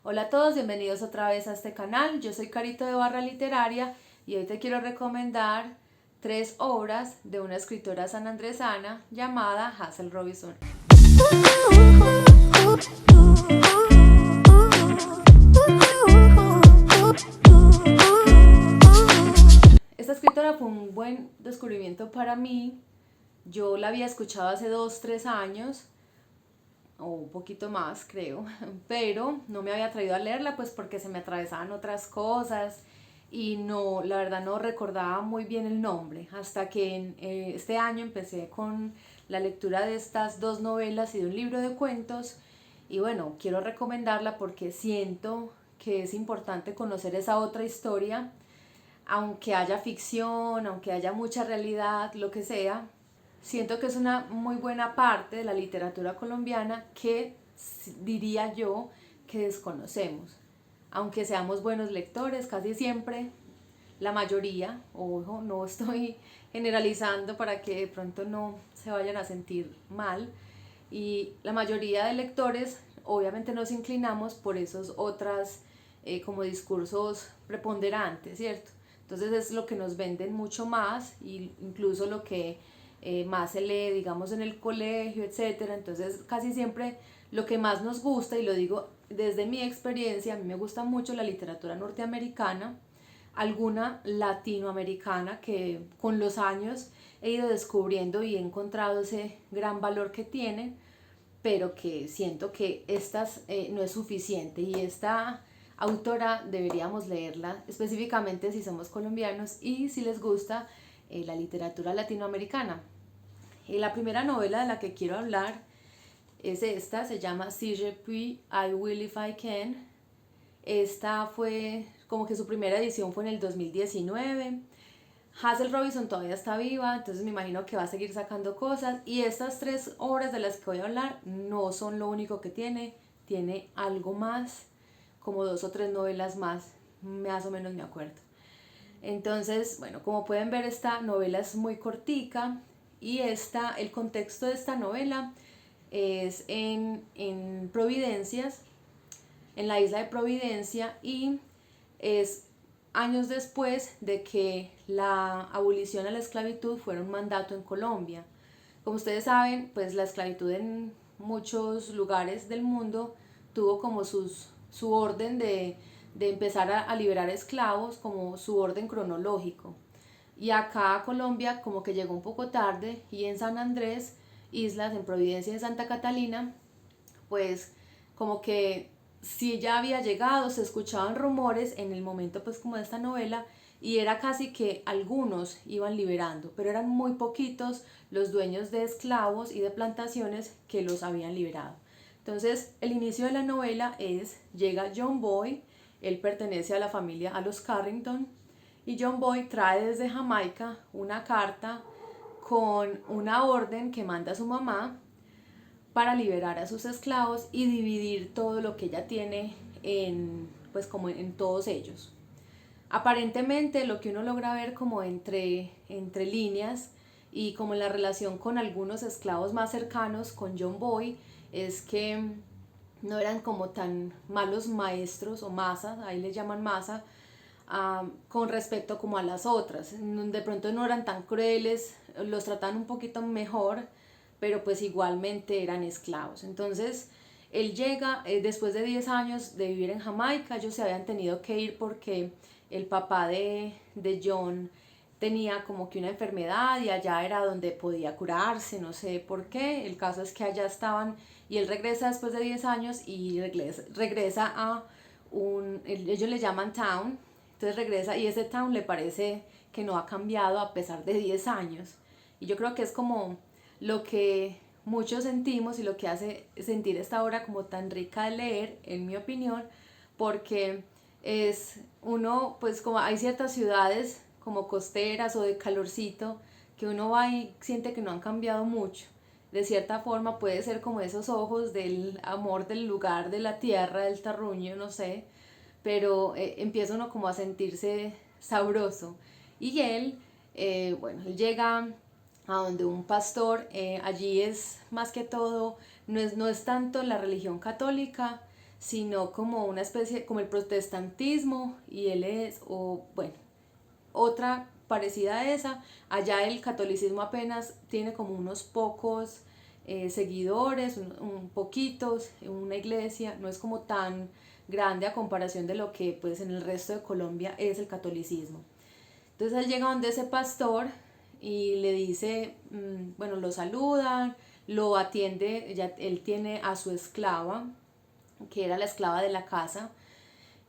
Hola a todos, bienvenidos otra vez a este canal. Yo soy Carito de Barra Literaria y hoy te quiero recomendar 3 obras de una escritora sanandresana llamada Hazel Robinson. Esta escritora fue un buen descubrimiento para mí. Yo la había escuchado hace 2, 3 años o un poquito más creo, pero no me había atrevido a leerla pues porque se me atravesaban otras cosas y no, la verdad no recordaba muy bien el nombre, hasta que este año empecé con la lectura de estas 2 novelas y de un libro de cuentos y bueno, quiero recomendarla porque siento que es importante conocer esa otra historia, aunque haya ficción, aunque haya mucha realidad, lo que sea. Siento que es una muy buena parte de la literatura colombiana que diría yo que desconocemos. Aunque seamos buenos lectores, casi siempre, la mayoría, ojo, no estoy generalizando para que de pronto no se vayan a sentir mal, y la mayoría de lectores obviamente nos inclinamos por esos otras como discursos preponderantes, ¿cierto? Entonces es lo que nos venden mucho más y incluso lo que más se lee, digamos, en el colegio, etcétera. Entonces casi siempre lo que más nos gusta, y lo digo desde mi experiencia, a mí me gusta mucho la literatura norteamericana, alguna latinoamericana que con los años he ido descubriendo y he encontrado ese gran valor que tienen, pero que siento que estas no es suficiente, y esta autora deberíamos leerla específicamente si somos colombianos y si les gusta la literatura latinoamericana. La primera novela de la que quiero hablar es esta, se llama Si je puis, I will if I can. Esta fue como que su primera edición fue en el 2019. Hazel Robinson todavía está viva, entonces me imagino que va a seguir sacando cosas. Y estas 3 obras de las que voy a hablar no son lo único que tiene algo más, como 2 o 3 novelas más o menos me acuerdo. Entonces, bueno, como pueden ver, esta novela es muy cortica y el contexto de esta novela es en Providencias, en la isla de Providencia, y es años después de que la abolición a la esclavitud fuera un mandato en Colombia. Como ustedes saben, pues la esclavitud en muchos lugares del mundo tuvo como su orden de empezar a liberar esclavos, como su orden cronológico. Y acá a Colombia como que llegó un poco tarde, y en San Andrés, Islas, en Providencia y en Santa Catalina, pues como que sí ya había llegado, se escuchaban rumores en el momento pues como de esta novela, y era casi que algunos iban liberando, pero eran muy poquitos los dueños de esclavos y de plantaciones que los habían liberado. Entonces el inicio de la novela llega John Boy, él pertenece a la familia, a los Carrington, y John Boy trae desde Jamaica una carta con una orden que manda su mamá para liberar a sus esclavos y dividir todo lo que ella tiene pues como en todos ellos. Aparentemente lo que uno logra ver como entre líneas, y como la relación con algunos esclavos más cercanos con John Boy, es que no eran como tan malos maestros o masas, ahí les llaman masa, con respecto como a las otras. De pronto no eran tan crueles, los trataban un poquito mejor, pero pues igualmente eran esclavos. Entonces él llega después de 10 años de vivir en Jamaica. Ellos se habían tenido que ir porque el papá de John tenía como que una enfermedad y allá era donde podía curarse, no sé por qué. El caso es que allá estaban y él regresa después de 10 años y regresa a ellos le llaman town. Entonces regresa y ese town le parece que no ha cambiado a pesar de 10 años. Y yo creo que es como lo que muchos sentimos y lo que hace sentir esta obra como tan rica de leer, en mi opinión, porque es uno, pues como hay ciertas ciudades como costeras o de calorcito que uno va y siente que no han cambiado mucho. De cierta forma puede ser como esos ojos del amor del lugar, de la tierra, del terruño, no sé, pero empieza uno como a sentirse sabroso. Y bueno, él llega a donde un pastor, allí es más que todo, no es tanto la religión católica, sino como una especie, como el protestantismo, y él es, o bueno, otra parecida a esa. Allá el catolicismo apenas tiene como unos pocos seguidores, poquitos, una iglesia, no es como tan grande a comparación de lo que pues en el resto de Colombia es el catolicismo. Entonces él llega donde ese pastor y le dice, bueno, lo saludan, lo atiende, él tiene a su esclava, que era la esclava de la casa,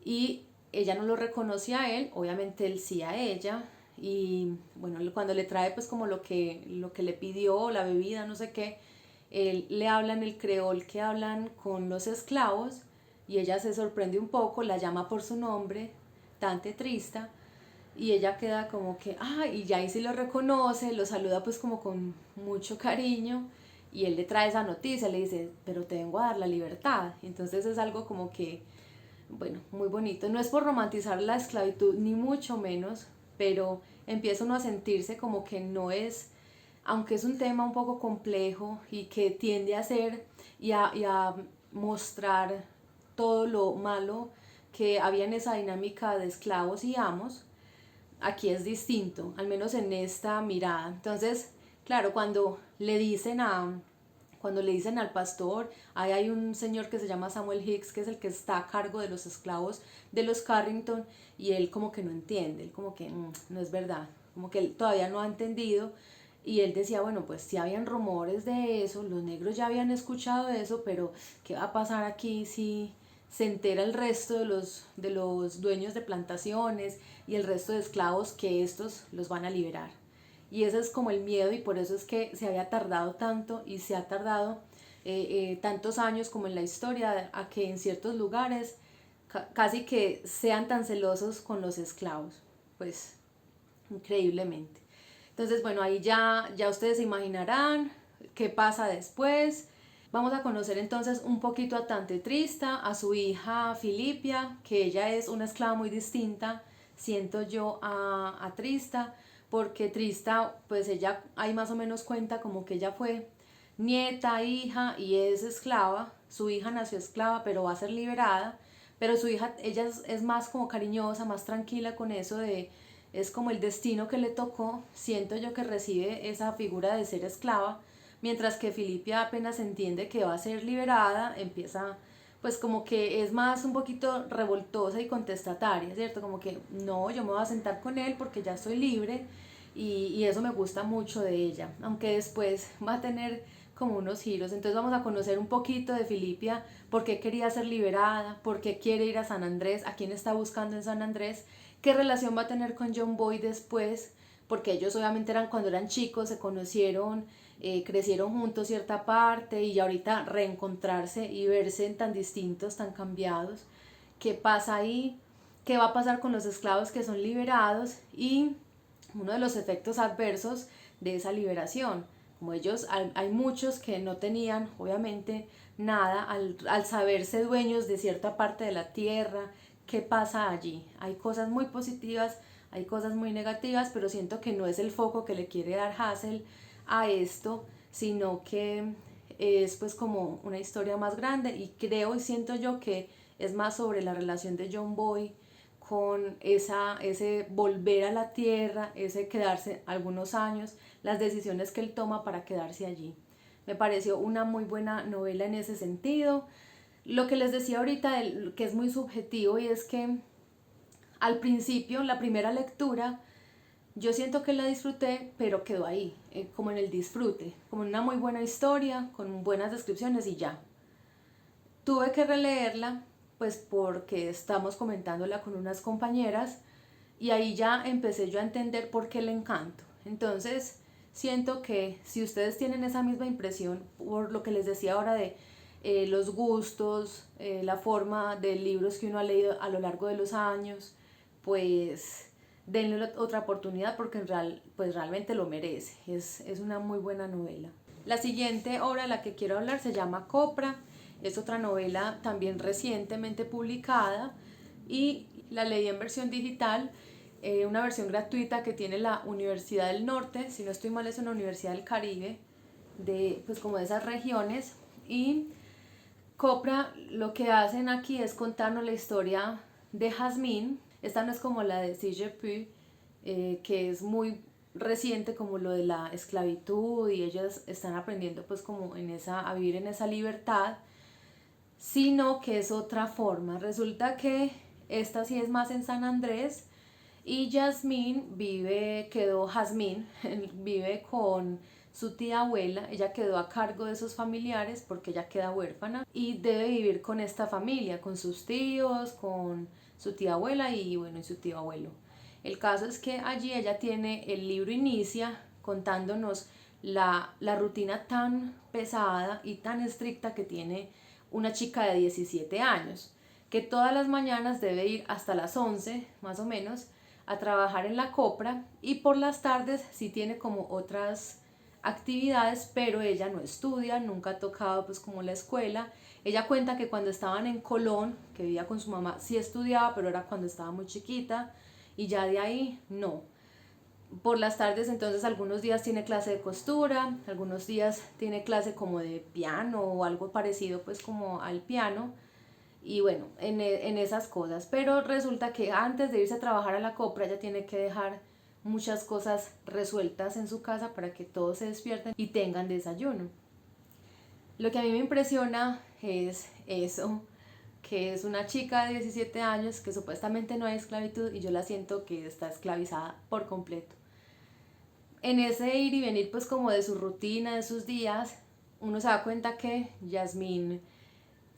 y ella no lo reconocía a él, obviamente él sí a ella, y bueno, cuando le trae pues como lo que le pidió, la bebida, no sé qué, él le habla en el creol que hablan con los esclavos, y ella se sorprende un poco, la llama por su nombre, Tante Trista, y ella queda como que, y ya ahí sí lo reconoce, lo saluda pues como con mucho cariño, y él le trae esa noticia, le dice, pero te vengo a dar la libertad. Entonces es algo como que, bueno, muy bonito. No es por romantizar la esclavitud, ni mucho menos, pero empieza uno a sentirse como que no es, aunque es un tema un poco complejo y que tiende a ser y a mostrar todo lo malo que había en esa dinámica de esclavos y amos, aquí es distinto, al menos en esta mirada. Entonces, claro, cuando le dicen al pastor, ahí hay un señor que se llama Samuel Hicks, que es el que está a cargo de los esclavos de los Carrington, y él como que no entiende, él como que no es verdad, como que él todavía no ha entendido, y él decía, bueno, pues sí habían rumores de eso, los negros ya habían escuchado eso, pero ¿qué va a pasar aquí si se entera el resto de los dueños de plantaciones y el resto de esclavos que estos los van a liberar? Y ese es como el miedo, y por eso es que se había tardado tanto y se ha tardado tantos años como en la historia a que en ciertos lugares casi que sean tan celosos con los esclavos, pues increíblemente. Entonces, bueno, ahí ya ustedes se imaginarán qué pasa después. Vamos a conocer entonces un poquito a Tante Trista, a su hija Filipia, que ella es una esclava muy distinta, siento yo, a Trista, porque Trista, pues ella ahí más o menos cuenta como que ella fue nieta, hija y es esclava. Su hija nació esclava, pero va a ser liberada. Pero su hija, ella es más como cariñosa, más tranquila con eso de, es como el destino que le tocó, siento yo, que recibe esa figura de ser esclava, mientras que Filipia apenas entiende que va a ser liberada, empieza pues como que es más un poquito revoltosa y contestataria, ¿cierto? Como que no, yo me voy a sentar con él porque ya estoy libre, y eso me gusta mucho de ella, aunque después va a tener como unos giros. Entonces vamos a conocer un poquito de Filipia, por qué quería ser liberada, por qué quiere ir a San Andrés, a quién está buscando en San Andrés, qué relación va a tener con John Boy después, porque ellos obviamente eran cuando eran chicos, se conocieron, crecieron juntos cierta parte, y ahorita reencontrarse y verse tan distintos, tan cambiados, qué pasa ahí, qué va a pasar con los esclavos que son liberados, y uno de los efectos adversos de esa liberación. Como ellos, hay muchos que no tenían obviamente nada, al saberse dueños de cierta parte de la tierra. ¿Qué pasa allí? Hay cosas muy positivas, hay cosas muy negativas, pero siento que no es el foco que le quiere dar Hassel a esto, sino que es pues como una historia más grande, y creo y siento yo que es más sobre la relación de John Boy con ese volver a la tierra, ese quedarse algunos años, las decisiones que él toma para quedarse allí. Me pareció una muy buena novela en ese sentido. Lo que les decía ahorita, que es muy subjetivo, y es que al principio, la primera lectura, yo siento que la disfruté, pero quedó ahí, como en el disfrute, como en una muy buena historia, con buenas descripciones y ya. Tuve que releerla, pues porque estamos comentándola con unas compañeras, y ahí ya empecé yo a entender por qué el encanto. Entonces, siento que si ustedes tienen esa misma impresión, por lo que les decía ahora de los gustos, la forma de libros que uno ha leído a lo largo de los años, pues denle otra oportunidad, porque pues realmente lo merece. Es una muy buena novela. La siguiente obra de la que quiero hablar se llama Copra. Es otra novela también recientemente publicada, y la leí en versión digital, una versión gratuita que tiene la Universidad del Norte, si no estoy mal es una Universidad del Caribe, pues como de esas regiones. Y Copra lo que hacen aquí es contarnos la historia de Jasmine. Esta no es como la de CGP, que es muy reciente, como lo de la esclavitud, y ellas están aprendiendo pues como a vivir en esa libertad, sino que es otra forma. Resulta que esta sí es más en San Andrés, y Jasmine vive con su tía abuela. Ella quedó a cargo de sus familiares porque ella queda huérfana y debe vivir con esta familia, con sus tíos, con su tía abuela y bueno, y su tío abuelo. El caso es que allí el libro inicia contándonos la rutina tan pesada y tan estricta que tiene una chica de 17 años, que todas las mañanas debe ir hasta las 11 más o menos a trabajar en la Copra, y por las tardes sí tiene como otras actividades, pero ella no estudia, nunca ha tocado pues como la escuela. Ella cuenta que cuando estaban en Colón, que vivía con su mamá, sí estudiaba, pero era cuando estaba muy chiquita, y ya de ahí no. Por las tardes entonces algunos días tiene clase de costura, algunos días tiene clase como de piano o algo parecido pues como al piano, y bueno, en esas cosas. Pero resulta que antes de irse a trabajar a la Copra ella tiene que dejar muchas cosas resueltas en su casa para que todos se despierten y tengan desayuno. Lo que a mí me impresiona es eso, que es una chica de 17 años que supuestamente no hay esclavitud, y yo la siento que está esclavizada por completo. En ese ir y venir pues como de su rutina, de sus días, uno se da cuenta que Jasmine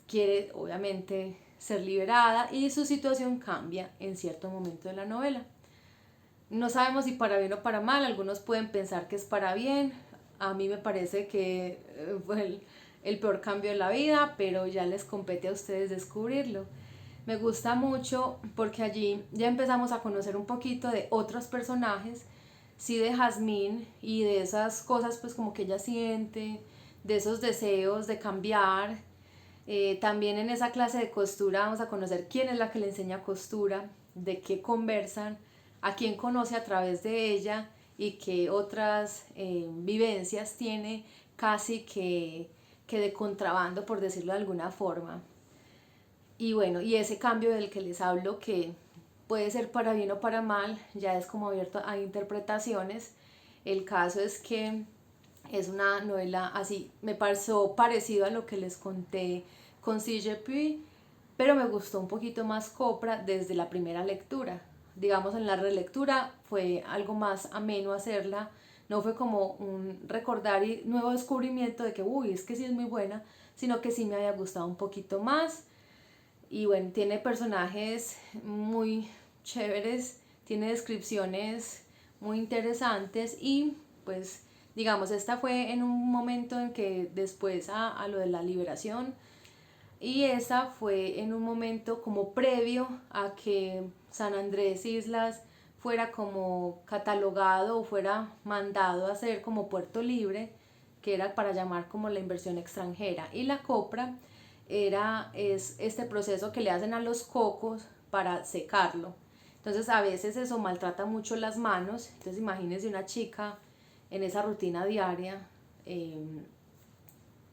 quiere obviamente ser liberada, y su situación cambia en cierto momento de la novela. No sabemos si para bien o para mal, algunos pueden pensar que es para bien, a mí me parece que fue el peor cambio de la vida, pero ya les compete a ustedes descubrirlo. Me gusta mucho porque allí ya empezamos a conocer un poquito de otros personajes, sí, de Jasmine, y de esas cosas pues como que ella siente, de esos deseos de cambiar. También en esa clase de costura vamos a conocer quién es la que le enseña costura, de qué conversan, a quién conoce a través de ella, y qué otras vivencias tiene casi que de contrabando, por decirlo de alguna forma. Y bueno, y ese cambio del que les hablo, que puede ser para bien o para mal, ya es como abierto a interpretaciones. El caso es que es una novela así, me pareció parecido a lo que les conté con CGP, pero me gustó un poquito más Copra desde la primera lectura. Digamos, en la relectura fue algo más ameno hacerla, no fue como un recordar y nuevo descubrimiento de que, uy, es que sí es muy buena, sino que sí me había gustado un poquito más. Y bueno, tiene personajes muy chéveres, tiene descripciones muy interesantes, y pues digamos, esta fue en un momento en que después a lo de la liberación, y esa fue en un momento como previo a que San Andrés Islas fuera como catalogado o fuera mandado a ser como puerto libre, que era para llamar como la inversión extranjera. Y la Copra es este proceso que le hacen a los cocos para secarlo. Entonces a veces eso maltrata mucho las manos. Entonces imagínense una chica en esa rutina diaria,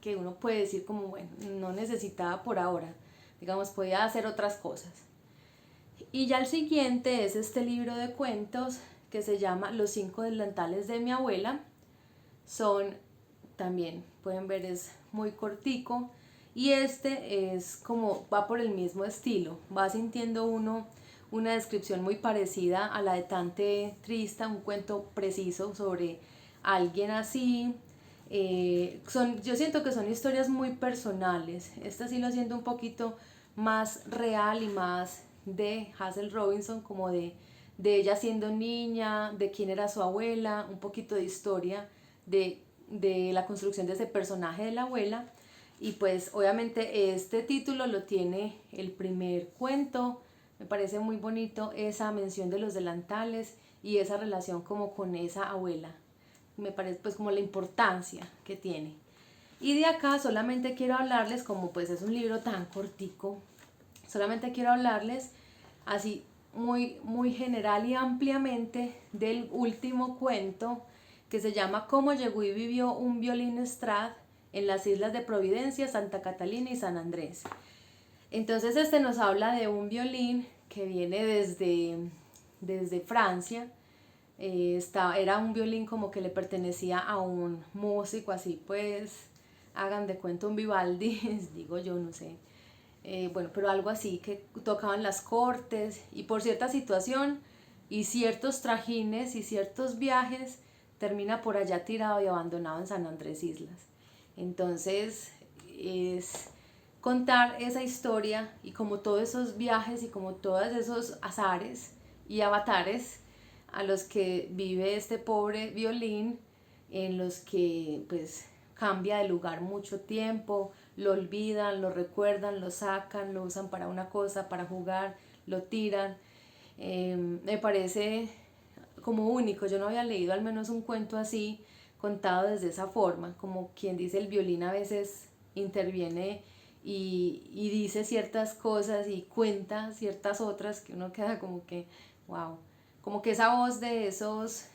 que uno puede decir como, bueno, no necesitaba por ahora, digamos, podía hacer otras cosas. Y ya el siguiente es este libro de cuentos que se llama Los 5 delantales de mi abuela. Son, también pueden ver, es muy cortico, y este es como, va por el mismo estilo, va sintiendo uno una descripción muy parecida a la de Tante Trista, un cuento preciso sobre alguien así. Yo siento que son historias muy personales. Esta sí lo siento un poquito más real y más de Hazel Robinson, como de ella siendo niña, de quién era su abuela, un poquito de historia de la construcción de ese personaje de la abuela. Y pues obviamente este título lo tiene el primer cuento. Me parece muy bonito esa mención de los delantales y esa relación como con esa abuela. Me parece pues como la importancia que tiene. Y de acá solamente quiero hablarles, como pues es un libro tan cortico, solamente quiero hablarles así muy general y ampliamente del último cuento, que se llama Cómo llegó y vivió un violín Strad en las islas de Providencia, Santa Catalina y San Andrés. Entonces este nos habla de un violín que viene desde Francia. Era un violín como que le pertenecía a un músico, así pues, hagan de cuenta un Vivaldi, digo yo, no sé. Bueno, pero algo así, que tocaban las cortes y por cierta situación y ciertos trajines y ciertos viajes termina por allá tirado y abandonado en San Andrés Islas. Entonces es contar esa historia y como todos esos viajes y como todos esos azares y avatares a los que vive este pobre violín, en los que pues cambia de lugar mucho tiempo, lo olvidan, lo recuerdan, lo sacan, lo usan para una cosa, para jugar, lo tiran. Me parece como único, yo no había leído al menos un cuento así contado desde esa forma, como quien dice el violín a veces interviene y dice ciertas cosas y cuenta ciertas otras que uno queda como que, wow, como que esa voz de esos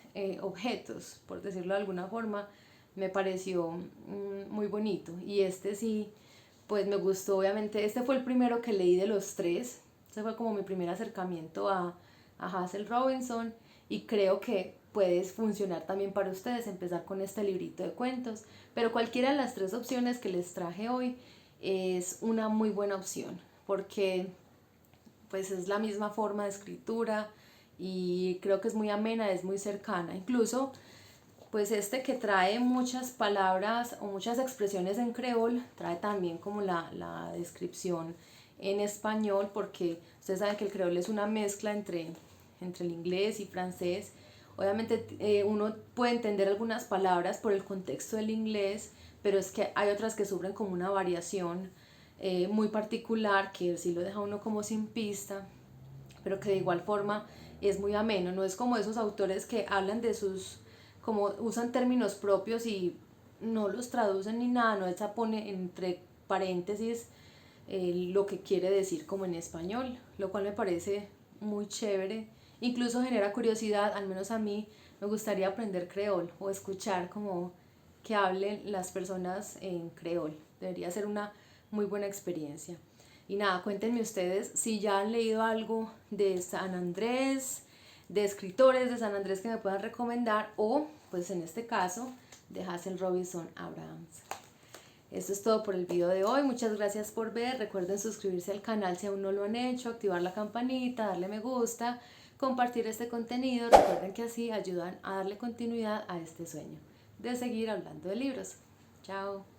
objetos, por decirlo de alguna forma, me pareció muy bonito. Y este sí, pues me gustó, obviamente, este fue el primero que leí de los tres, este fue como mi primer acercamiento a Hazel Robinson y creo que puede funcionar también para ustedes empezar con este librito de cuentos, pero cualquiera de las tres opciones que les traje hoy es una muy buena opción porque pues es la misma forma de escritura y creo que es muy amena, es muy cercana, incluso pues este que trae muchas palabras o muchas expresiones en creol, trae también como la descripción en español, porque ustedes saben que el creol es una mezcla entre el inglés y francés. Obviamente uno puede entender algunas palabras por el contexto del inglés, pero es que hay otras que sufren como una variación muy particular que sí lo deja uno como sin pista, pero que de igual forma es muy ameno. No es como esos autores que hablan de sus, como usan términos propios y no los traducen ni nada, no esa pone entre paréntesis lo que quiere decir como en español, lo cual me parece muy chévere. Incluso genera curiosidad, al menos a mí me gustaría aprender creol o escuchar como que hablen las personas en creol. Debería ser una muy buena experiencia. Y nada, cuéntenme ustedes si ya han leído algo de San Andrés, de escritores de San Andrés que me puedan recomendar o, pues en este caso, de Hazel Robinson Abrahams. Esto es todo por el video de hoy, muchas gracias por ver, recuerden suscribirse al canal si aún no lo han hecho, activar la campanita, darle me gusta, compartir este contenido, recuerden que así ayudan a darle continuidad a este sueño de seguir hablando de libros. Chao.